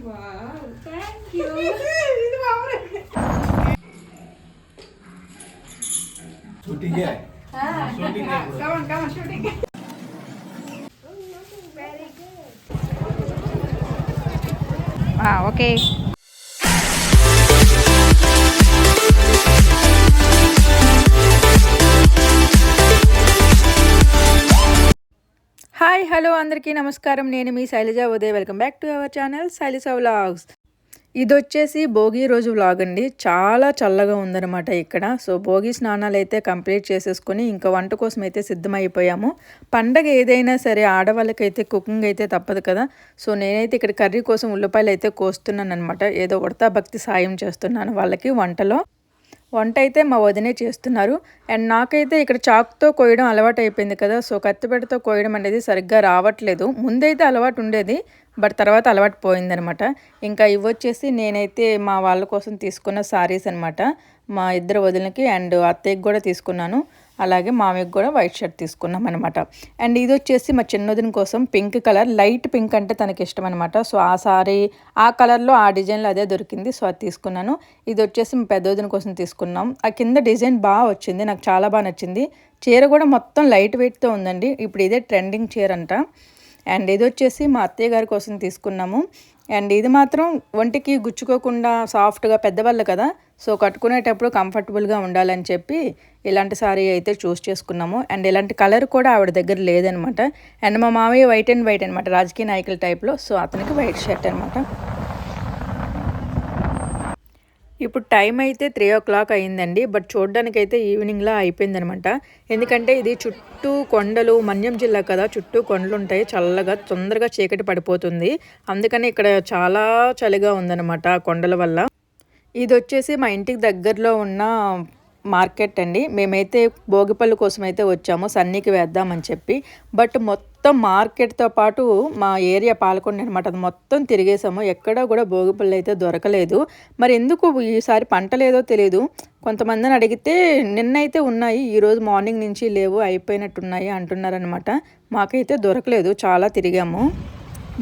Wow thank you. ఇది మామూలే. షూటింగే shooting come on shooting. Okay. Hi hello అందరికీ నమస్కారం. నేను మీ Shailaja Uday. Welcome back to our channel Shailaja vlogs. ఇది వచ్చేసి భోగి రోజు వ్లాగ్ అండి. చాలా చల్లగా ఉందన్నమాట ఇక్కడ. సో భోగి స్నానాలు అయితే కంప్లీట్ చేసేసుకొని ఇంకా వంట కోసం అయితే సిద్ధమైపోయాము. పండగ ఏదైనా సరే ఆడవాళ్ళకైతే కుకింగ్ అయితే తప్పదు కదా. సో నేనైతే ఇక్కడ కర్రీ కోసం ఉల్లిపాయలు అయితే కోస్తున్నాను అనమాట. ఏదో ఉడతా భక్తి సాయం చేస్తున్నాను వాళ్ళకి వంటలో. వంట అయితే మా వదినే చేస్తున్నారు. అండ్ నాకైతే ఇక్కడ చాకుతో కోయడం అలవాటు అయిపోయింది కదా. సో కత్తిపేటతో కోయడం అనేది సరిగ్గా రావట్లేదు. ముందైతే అలవాటు ఉండేది, బట్ తర్వాత అలవాటు పోయిందనమాట. ఇంకా ఇవొచ్చేసి నేనైతే మా వాళ్ళ కోసం తీసుకున్న సారీస్ అనమాట. మా ఇద్దరు వదినకి అండ్ అత్తయ్యకి కూడా తీసుకున్నాను. అలాగే మామయ్యకి కూడా వైట్ షర్ట్ తీసుకున్నాం అనమాట. అండ్ ఇది వచ్చేసి మా చిన్నదిన కోసం పింక్ కలర్, లైట్ పింక్ అంటే తనకి ఇష్టం అనమాట. సో ఆ సారీ ఆ కలర్లో ఆ డిజైన్లో అదే దొరికింది. సో అది తీసుకున్నాను. ఇది వచ్చేసి మా పెద్దదిన కోసం తీసుకున్నాం. ఆ కింద డిజైన్ బాగా వచ్చింది, నాకు చాలా బాగా నచ్చింది. చీర కూడా మొత్తం లైట్ వెయిట్తో ఉందండి. ఇప్పుడు ఇదే ట్రెండింగ్ చీర అంట. అండ్ ఇది వచ్చేసి మా అత్తయ్య గారి కోసం తీసుకున్నాము. అండ్ ఇది మాత్రం ఒంటికి గుచ్చుకోకుండా సాఫ్ట్గా, పెద్దవాళ్ళు కదా, సో కట్టుకునేటప్పుడు కంఫర్టబుల్గా ఉండాలని చెప్పి ఇలాంటి సారీ అయితే చూస్ చేసుకున్నాము. అండ్ ఇలాంటి కలర్ కూడా ఆవిడ దగ్గర లేదనమాట. అండ్ మా మామయ్య వైట్ అండ్ వైట్ అనమాట, రాజకీయ నాయకుల టైప్లో. సో అతనికి వైట్ షర్ట్ అనమాట. ఇప్పుడు టైం అయితే 3 o'clock అయిందండి. బట్ చూడడానికైతే ఈవినింగ్లా అయిపోయిందనమాట. ఎందుకంటే ఇది చుట్టూ కొండలు, మన్యం జిల్లా కదా, చుట్టూ కొండలు ఉంటాయి. చల్లగా తొందరగా చీకటి పడిపోతుంది. అందుకని ఇక్కడ చాలా చలిగా ఉందన్నమాట కొండల వల్ల. ఇది వచ్చేసి మా ఇంటికి దగ్గరలో ఉన్న మార్కెట్ అండి. మేమైతే భోగిపళ్ళు కోసం అయితే వచ్చాము, సన్నీకి వేద్దామని చెప్పి. బట్ మొత్తం మార్కెట్తో పాటు మా ఏరియా పాలకొండ అనమాట, అది మొత్తం తిరిగేసాము. ఎక్కడా కూడా భోగిపళ్ళు అయితే దొరకలేదు. మరి ఎందుకు ఈసారి పంట లేదో తెలియదు. కొంతమందిని అడిగితే నిన్నైతే ఉన్నాయి, ఈరోజు మార్నింగ్ నుంచి లేవు, అయిపోయినట్టున్నాయి అంటున్నారనమాట. మాకైతే దొరకలేదు, చాలా తిరిగాము.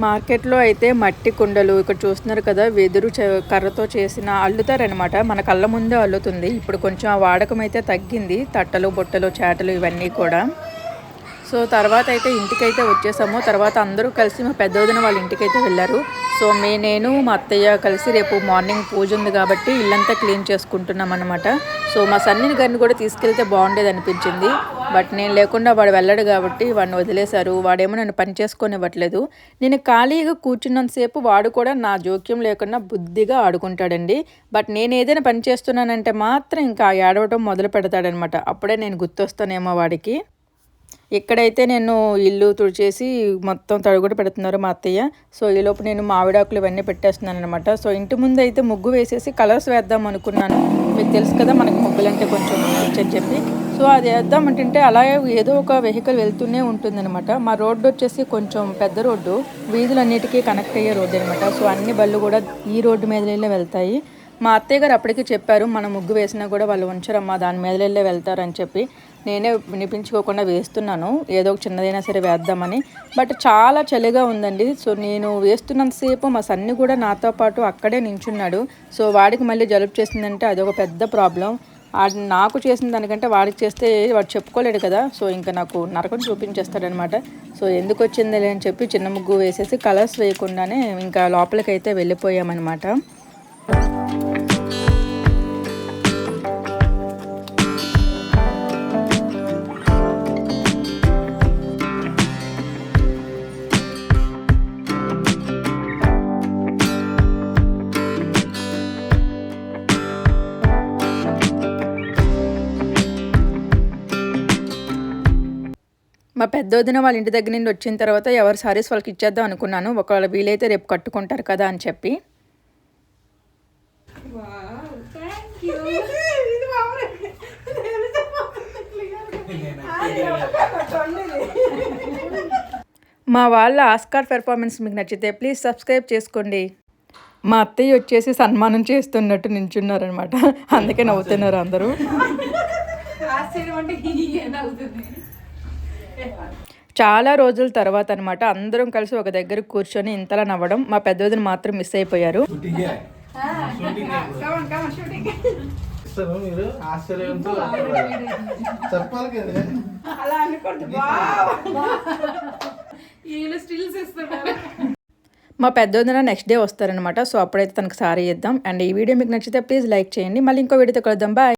మార్కెట్లో అయితే మట్టి కుండలు ఇక్కడ చూస్తున్నారు కదా, వెదురు కర్రతో చేసిన అల్లుతారనమాట. మన కళ్ళ ముందే అల్లుతుంది. ఇప్పుడు కొంచెం ఆ వాడకం అయితే తగ్గింది, తట్టలు, బుట్టలు, చేటలు ఇవన్నీ కూడా. సో తర్వాత అయితే ఇంటికైతే వచ్చేసాము. తర్వాత అందరూ కలిసి మా పెద్దవదిన వాళ్ళ ఇంటికైతే వెళ్ళారు. సో నేను మా అత్తయ్య కలిసి రేపు మార్నింగ్ పూజ ఉంది కాబట్టి ఇల్లంతా క్లీన్ చేసుకుంటున్నాం అనమాట. సో మా సన్నిని గారిని కూడా తీసుకెళ్తే బాగుండేది అనిపించింది. బట్ నేను లేకుండా వాడు వెళ్ళాడు కాబట్టి వాడిని వదిలేశారు. వాడేమో నన్ను పని చేసుకొనివ్వట్లేదు. నేను ఖాళీగా కూర్చున్నంతసేపు వాడు కూడా నా జోక్యం లేకుండా బుద్ధిగా ఆడుకుంటాడండి. బట్ నేను ఏదైనా పని చేస్తున్నానంటే మాత్రం ఇంకా ఏడవటం మొదలు పెడతాడనమాట. అప్పుడే నేను గుర్తొస్తానేమో వాడికి. ఇక్కడైతే నేను ఇల్లు తుడిచేసి మొత్తం తడుగుడు పెడుతున్నారు మా అత్తయ్య. సో ఈలోపు నేను మామిడాకులు ఇవన్నీ పెట్టేస్తున్నాను అనమాట. సో ఇంటి ముందు అయితే ముగ్గు వేసేసి కలర్స్ వేద్దాం అనుకున్నాను. మీకు తెలుసు కదా మనకి ముగ్గులు అంటే కొంచెం అని చెప్పి. సో అది వేద్దామంటుంటే అలా ఏదో ఒక వెహికల్ వెళ్తూనే ఉంటుందన్నమాట. మా రోడ్డు వచ్చేసి కొంచెం పెద్ద రోడ్డు, వీధులన్నిటికీ కనెక్ట్ అయ్యే రోడ్డు అనమాట. సో అన్ని బళ్ళు కూడా ఈ రోడ్డు మీదలే వెళ్తాయి. మా అత్తయ్య గారు అప్పటికి చెప్పారు, మనం ముగ్గు వేసినా కూడా వాళ్ళు ఉంచరమ్మా, దాని మీదలే వెళ్తారని చెప్పి. నేనే వినిపించుకోకుండా వేస్తున్నాను, ఏదో ఒక చిన్నదైనా సరే వేద్దామని. బట్ చాలా చలిగా ఉందండి. సో నేను వేస్తున్నంతసేపు మా సన్ని కూడా నాతో పాటు అక్కడే నించున్నాడు. సో వాడికి మళ్ళీ జలుబు చేసిందంటే అదొక పెద్ద ప్రాబ్లం. నాకు చేసిన దానికంటే వాడికి చేస్తే వాడు చెప్పుకోలేడు కదా. సో ఇంకా నాకు నరకం చూపించేస్తాడనమాట. సో ఎందుకు వచ్చింది అని చెప్పి చిన్న ముగ్గు వేసేసి కలర్స్ వేయకుండానే ఇంకా లోపలికైతే వెళ్ళిపోయామన్నమాట. మా పెద్దోదిన వాళ్ళ ఇంటి దగ్గర నుండి వచ్చిన తర్వాత ఎవరి సారీస్ వాళ్ళకి ఇచ్చేద్దాం అనుకున్నాను. ఒకవేళ వీలైతే రేపు కట్టుకుంటారు కదా అని చెప్పి. మా వాళ్ళ ఆస్కార్ పెర్ఫార్మెన్స్ మీకు నచ్చితే ప్లీజ్ సబ్స్క్రైబ్ చేసుకోండి. మా అత్తయ్య వచ్చేసి సన్మానం చేస్తున్నట్టు నించున్నారనమాట, అందుకే నవ్వుతున్నారు అందరూ. చాలా రోజుల తర్వాత అనమాట అందరం కలిసి ఒక దగ్గర కూర్చొని ఇంతలా నవ్వడం. మా పెద్దోదిని మాత్రం మిస్ అయిపోయారు. Come on come on shooting. మీరు ఆశ్చర్యంతో చెప్పాలి కదా. అలా అనుకోండి. వీళ్ళు స్టిల్స్ ఇస్తున్నారు. మా పెద్దోదిన నెక్స్ట్ డే వస్తారనమాట. సో అప్పుడైతే తనకు సారీ ఇద్దాం. అండ్ ఈ వీడియో మీకు నచ్చితే ప్లీజ్ లైక్ చేయండి. మళ్ళీ ఇంకో వీడియోతో కలుద్దాం. బాయ్.